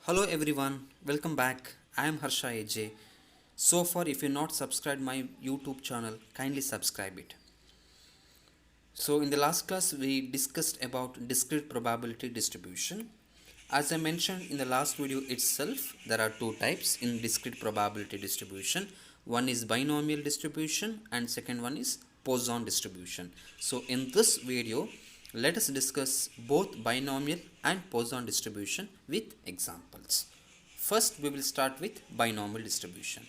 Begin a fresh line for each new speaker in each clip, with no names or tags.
Hello everyone, welcome back. I am Harsha AJ. So far, if you not subscribed my YouTube channel, kindly subscribe it. So in the last class, we discussed about discrete probability distribution. As I mentioned in the last video itself, there are two types in discrete probability distribution. One is binomial distribution and second one is Poisson distribution. So in this video, let us discuss both binomial and Poisson distribution with examples. First, we will start with binomial distribution.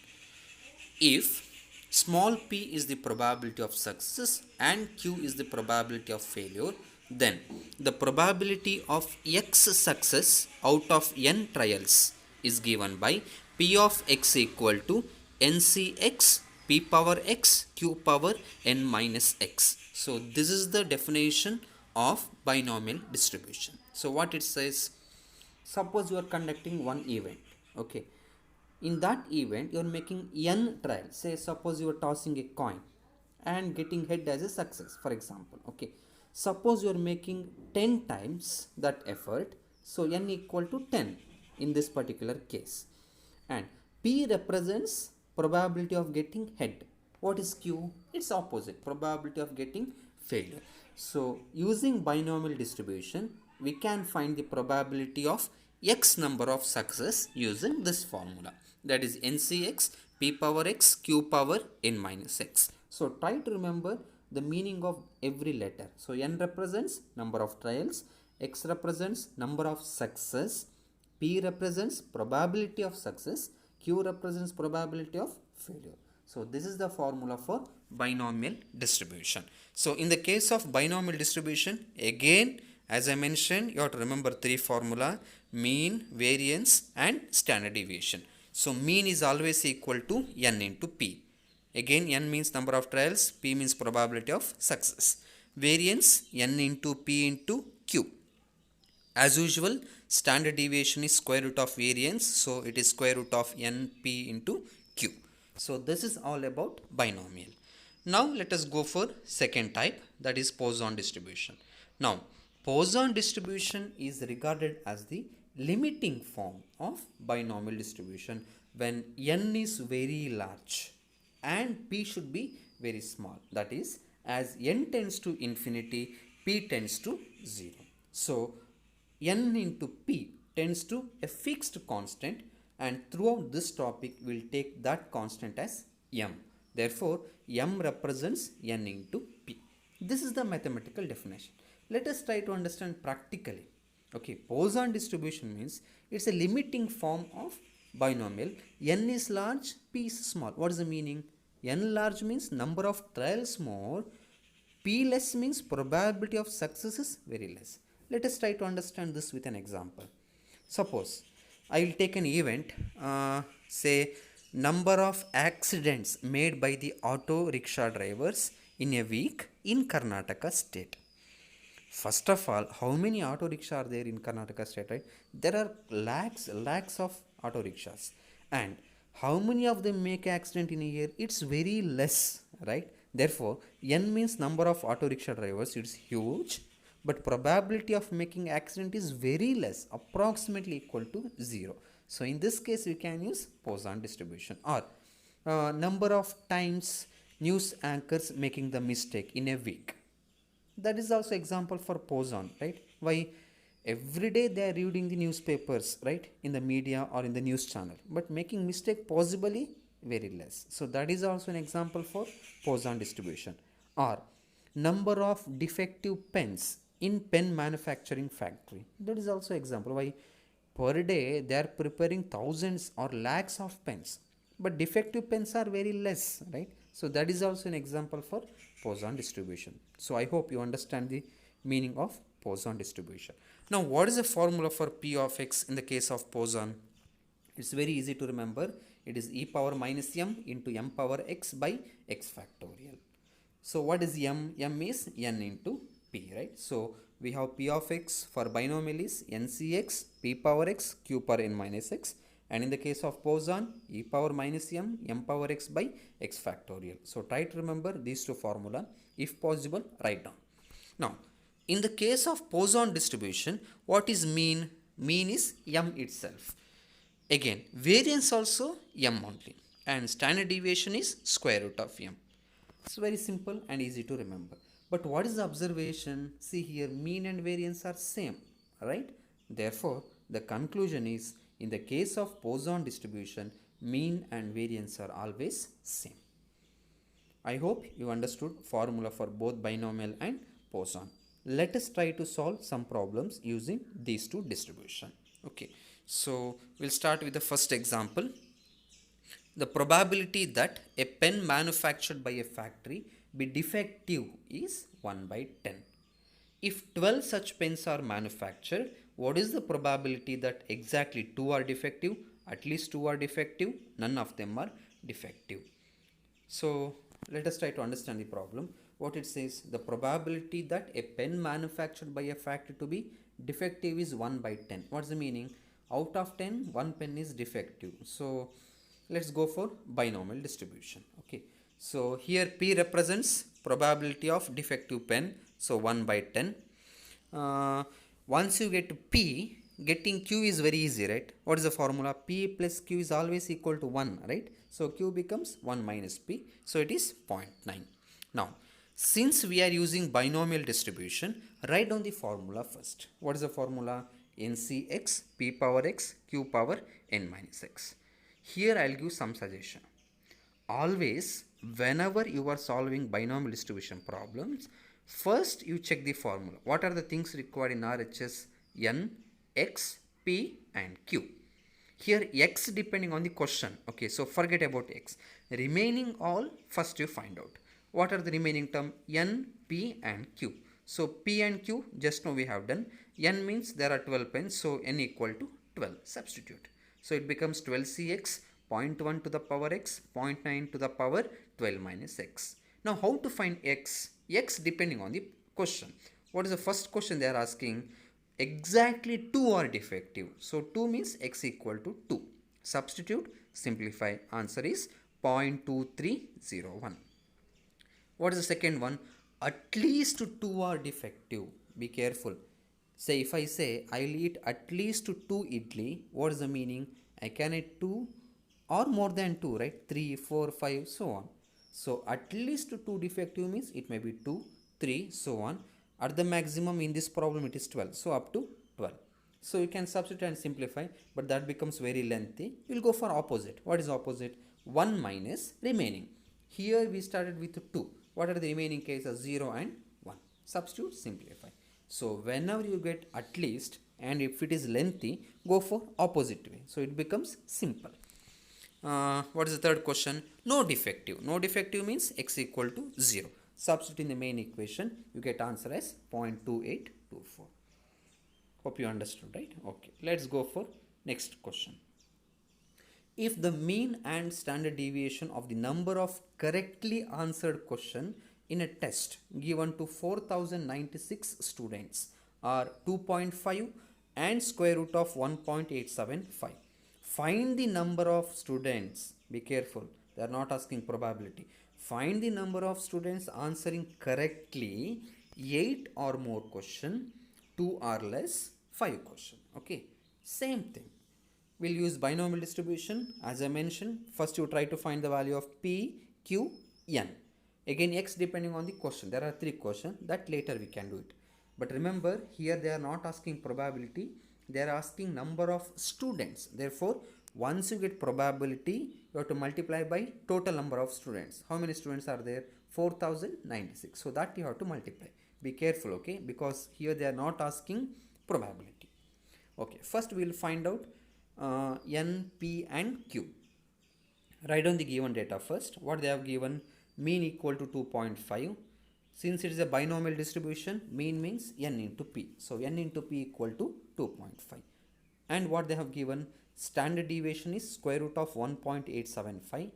If small p is the probability of success and q is the probability of failure, then the probability of x success out of n trials is given by p of x equal to ncx p power x q power n minus x. So this is the definition of binomial distribution. So what it says, suppose you are conducting one event, okay. In that event, you are making n trials. Say, suppose you are tossing a coin and getting head as a success, for example. Okay. Suppose you are making 10 times that effort. So, n equal to 10 in this particular case. And P represents probability of getting head. What is Q? It's opposite, probability of getting failure. So, using binomial distribution, we can find the probability of x number of success using this formula, that is ncx p power x q power n minus x. So try to remember the meaning of every letter. So n represents number of trials, x represents number of success, p represents probability of success, q represents probability of failure. So this is the formula for binomial distribution. So in the case of binomial distribution, again as I mentioned, you have to remember three formula: mean, variance and standard deviation. So mean is always equal to n into p. Again, n means number of trials, p means probability of success. Variance, n into p into q. As usual, standard deviation is square root of variance, so it is square root of np into q. So this is all about binomial. Now let us go for second type, that is Poisson distribution. Now Poisson distribution is regarded as the limiting form of binomial distribution when n is very large and p should be very small. That is, as n tends to infinity, p tends to 0. So n into p tends to a fixed constant, and throughout this topic we will take that constant as m. Therefore, m represents n into p. This is the mathematical definition. Let us try to understand practically. Okay, Poisson distribution means it's a limiting form of binomial. N is large, p is small. What is the meaning? N large means number of trials more, p less means probability of success is very less. Let us try to understand this with an example. Suppose I will take an event, say number of accidents made by the auto rickshaw drivers in a week in Karnataka state. First of all, how many auto rickshaws are there in Karnataka state, right? There are lakhs of auto rickshaws. And how many of them make accident in a year? It's very less, right? Therefore, n means number of auto rickshaw drivers, it's huge. But probability of making accident is very less, approximately equal to 0. So in this case, we can use Poisson distribution. Or number of times news anchors making the mistake in a week. That is also example for Poisson, right? Why? Every day they are reading the newspapers, right? In the media or in the news channel. But making mistake possibly very less. So that is also an example for Poisson distribution. Or number of defective pens in pen manufacturing factory. That is also example. Why? Per day they are preparing thousands or lakhs of pens. But defective pens are very less, right? So that is also an example for Poisson distribution. So I hope you understand the meaning of Poisson distribution. Now what is the formula for p of x in the case of Poisson? It's very easy to remember. It is e power minus m into m power x by x factorial. So what is m? M is n into p, right? So we have p of x for binomial is ncx p power x q power n minus x. And in the case of Poisson, e power minus m, m power x by x factorial. So try to remember these two formula. If possible, write down. Now, in the case of Poisson distribution, what is mean? Mean is m itself. Again, variance also m only, and standard deviation is square root of m. It's very simple and easy to remember. But what is the observation? See here, mean and variance are same, right? Therefore, the conclusion is, in the case of Poisson distribution, mean and variance are always same. I hope you understood formula for both binomial and Poisson. Let us try to solve some problems using these two distribution. Okay, so we'll start with the first example. The probability that a pen manufactured by a factory be defective is 1 by 10. If 12 such pens are manufactured, what is the probability that exactly 2 are defective, at least 2 are defective, none of them are defective? So let us try to understand the problem. What it says, the probability that a pen manufactured by a factory to be defective is 1 by 10. What's the meaning? Out of 10, 1 pen is defective. So let's go for binomial distribution. Okay. So here P represents probability of defective pen. So 1 by 10. Once you get P, getting Q is very easy, right? What is the formula? P plus Q is always equal to 1, right? So Q becomes 1 minus P. So it is 0.9. Now, since we are using binomial distribution, write down the formula first. What is the formula? NCX, P power X, Q power N minus X. Here I will give some suggestion. Always, whenever you are solving binomial distribution problems, first you check the formula. What are the things required in RHS? N, X, P and Q. Here X depending on the question. Okay, so forget about X. Remaining all first you find out. What are the remaining term? N, P and Q. So P and Q just now we have done. N means there are 12 pens, so N equal to 12. Substitute. So it becomes 12CX, 0.1 to the power X, 0.9 to the power 12 minus X. Now how to find X? X depending on the question. What is the first question they are asking? Exactly 2 are defective. So 2 means X equal to 2. Substitute, simplify. Answer is 0.2301. What is the second one? At least 2 are defective. Be careful. Say if I say I will eat at least 2 idli, what is the meaning? I can eat 2 or more than 2, right? 3, 4, 5, so on. So at least 2 defective means it may be 2, 3, so on. At the maximum in this problem it is 12. So up to 12. So you can substitute and simplify, but that becomes very lengthy. You will go for opposite. What is opposite? 1 minus remaining. Here we started with 2. What are the remaining cases? 0 and 1. Substitute, simplify. So whenever you get at least and if it is lengthy, go for opposite way. So it becomes simple. What is the third question? No defective. No defective means X equal to 0. Substitute in the main equation, you get answer as 0.2824. Hope you understood, right? Okay, let's go for next question. If the mean and standard deviation of the number of correctly answered question in a test given to 4096 students are 2.5 and square root of 1.875. Find the number of students. Be careful, they are not asking probability. Find the number of students answering correctly 8 or more question, 2 or less 5 question. Okay, same thing. We'll use binomial distribution. As I mentioned, first you try to find the value of P, Q, N. Again X depending on the question. There are 3 questions, that later we can do it. But remember, here they are not asking probability, they are asking number of students. Therefore, once you get probability, you have to multiply by total number of students. How many students are there? 4096. So that you have to multiply. Be careful, okay? Because here they are not asking probability. Okay, first we will find out N, P and Q. Write down the given data first. What they have given? Mean equal to 2.5. Since it is a binomial distribution, mean means N into P. So N into P equal to 2.5. And what they have given? Standard deviation is square root of 1.875.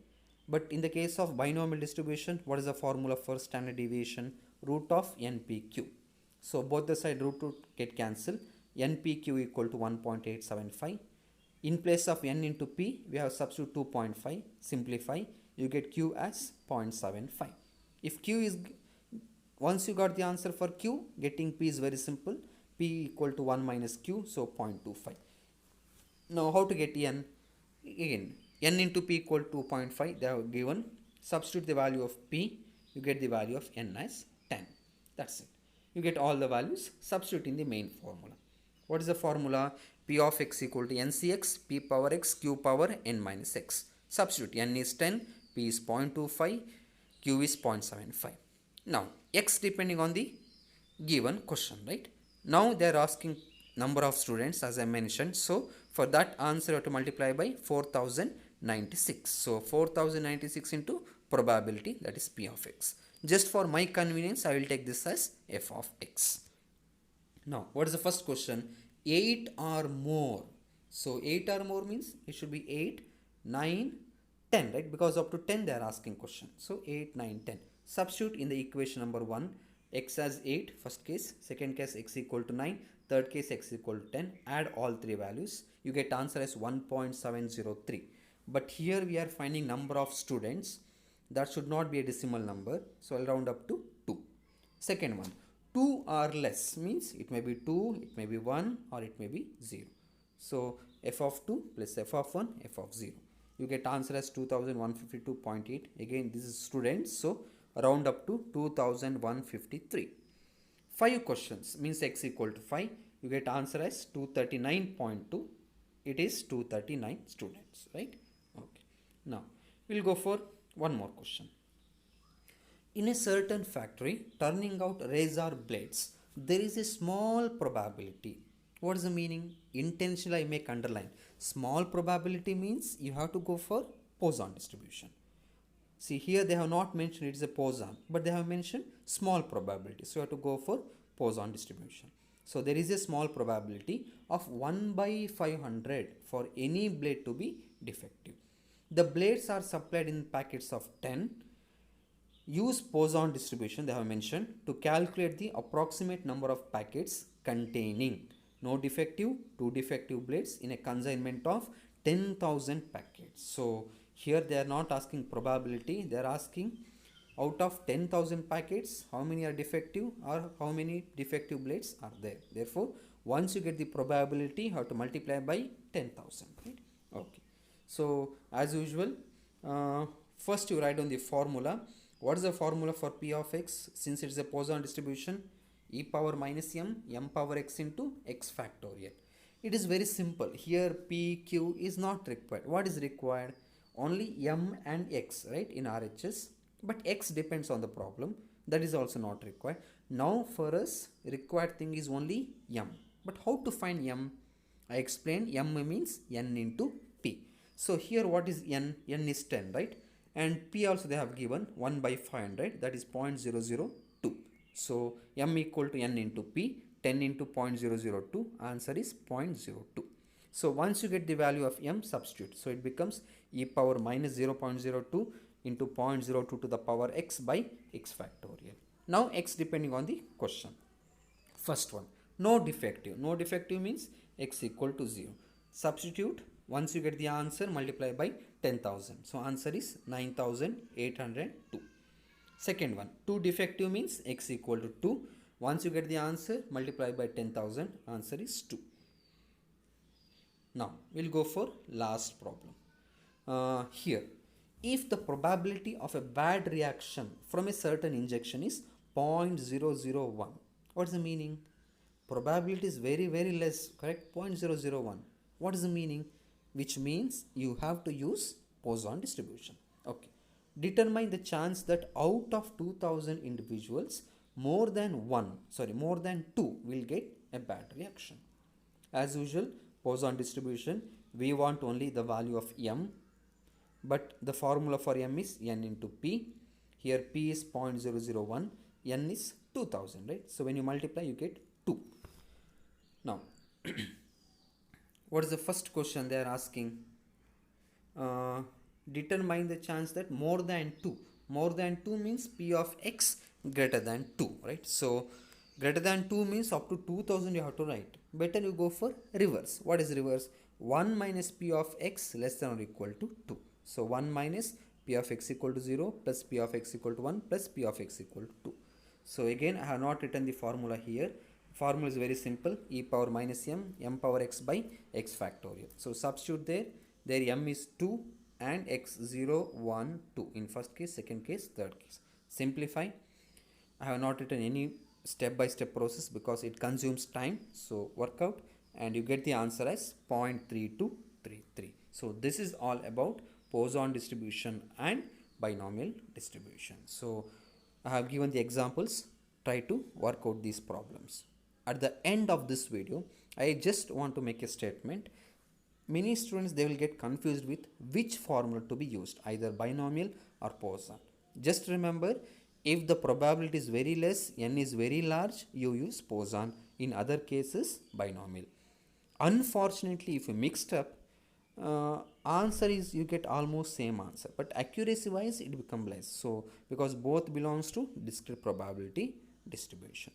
But in the case of binomial distribution, what is the formula for standard deviation? Root of NPQ. So both the side root get cancelled. NPQ equal to 1.875. In place of N into P, we have substitute 2.5. Simplify. You get Q as 0.75. If Q is, once you got the answer for Q, getting P is very simple. P equal to 1 minus Q, so 0.25. Now how to get N? Again, n into p equal to 2.5, they have given. Substitute the value of p, you get the value of n as 10. That's it. You get all the values, substitute in the main formula. What is the formula? P of x equal to ncx p power x q power n minus x. Substitute. N is 10, p is 0.25, q is 0.75. Now x depending on the given question, right? Now they are asking number of students as I mentioned. So for that answer you have to multiply by 4096. So 4096 into probability, that is p of x. Just for my convenience I will take this as f of x. Now what is the first question? 8 or more. So 8 or more means it should be 8, 9, 10, right? Because up to 10 they are asking question. So 8, 9, 10. Substitute in the equation number 1. X as 8 first case, second case x equal to 9, third case x equal to 10. Add all three values, you get answer as 1.703. But here we are finding number of students, that should not be a decimal number, so I'll round up to 2. Second one, 2 or less means it may be 2, it may be 1, or it may be 0. So f of 2 plus f of 1, f of 0, you get answer as 2152.8. again this is students, so round up to 2153. 5 questions means x equal to 5, you get answer as 239.2. it is 239 students, right? Okay, now we'll go for one more question. In a certain factory turning out razor blades, there is a small probability. What is the meaning? Intentionally I make underline. Small probability means you have to go for Poisson distribution. See here they have not mentioned it is a Poisson, but they have mentioned small probability. So you have to go for Poisson distribution. So there is a small probability of 1 by 500 for any blade to be defective. The blades are supplied in packets of 10. Use Poisson distribution, they have mentioned, to calculate the approximate number of packets containing no defective, 2 defective blades in a consignment of 10,000 packets. So here they are not asking probability, they are asking out of 10,000 packets how many are defective or how many defective blades are there. Therefore once you get the probability you have to multiply by 10,000, right? Okay, so as usual first you write down the formula. What is the formula for p of x? Since it is a Poisson distribution, e power minus m power x into x factorial. It is very simple. Here p, q is not required. What is required? Only m and x, right, in RHS. But x depends on the problem. That is also not required. Now for us, required thing is only m. But how to find m? I explained m means n into p. So here what is n? N is 10, right? And p also they have given 1 by 500, that is 0.002. So m equal to n into p, 10 into 0.002, answer is 0.02. So once you get the value of m, substitute. So it becomes e power minus 0.02 into 0.02 to the power x by x factorial. Now x depending on the question. First one, no defective. No defective means x equal to 0. Substitute. Once you get the answer, multiply by 10,000. So answer is 9,802. Second one, 2 defective means x equal to 2. Once you get the answer, multiply by 10,000. Answer is 2. Now we'll go for last problem. Here, if the probability of a bad reaction from a certain injection is 0.001, what is the meaning? Probability is very less, correct? 0.001. What is the meaning? Which means you have to use Poisson distribution. Okay. Determine the chance that out of 2000 individuals, more than 2 will get a bad reaction. As usual, Poisson distribution, we want only the value of m, but the formula for m is n into p. Here p is 0.001, n is 2000, right? So when you multiply, you get 2. Now, what is the first question they are asking? Determine the chance that more than 2. More than 2 means p of x greater than 2, right? So greater than 2 means up to 2000 you have to write. Better you go for reverse. What is reverse? 1 minus p of x less than or equal to 2. So 1 minus p of x equal to 0 plus p of x equal to 1 plus p of x equal to 2. So again I have not written the formula here. Formula is very simple, e power minus m, m power x by x factorial. So substitute there, there m is 2 and x 0, 1, 2 in first case, second case, third case. Simplify. I have not written any step by step process because it consumes time. So work out and you get the answer as 0.3233. So this is all about Poisson distribution and binomial distribution. So I have given the examples. Try to work out these problems. At the end of this video, I just want to make a statement. Many students, they will get confused with which formula to be used, either binomial or Poisson. Just remember, if the probability is very less, n is very large, you use Poisson. In other cases, binomial. Unfortunately, if you mixed up, answer is you get almost same answer, but accuracy wise it become less. So because both belongs to discrete probability distribution.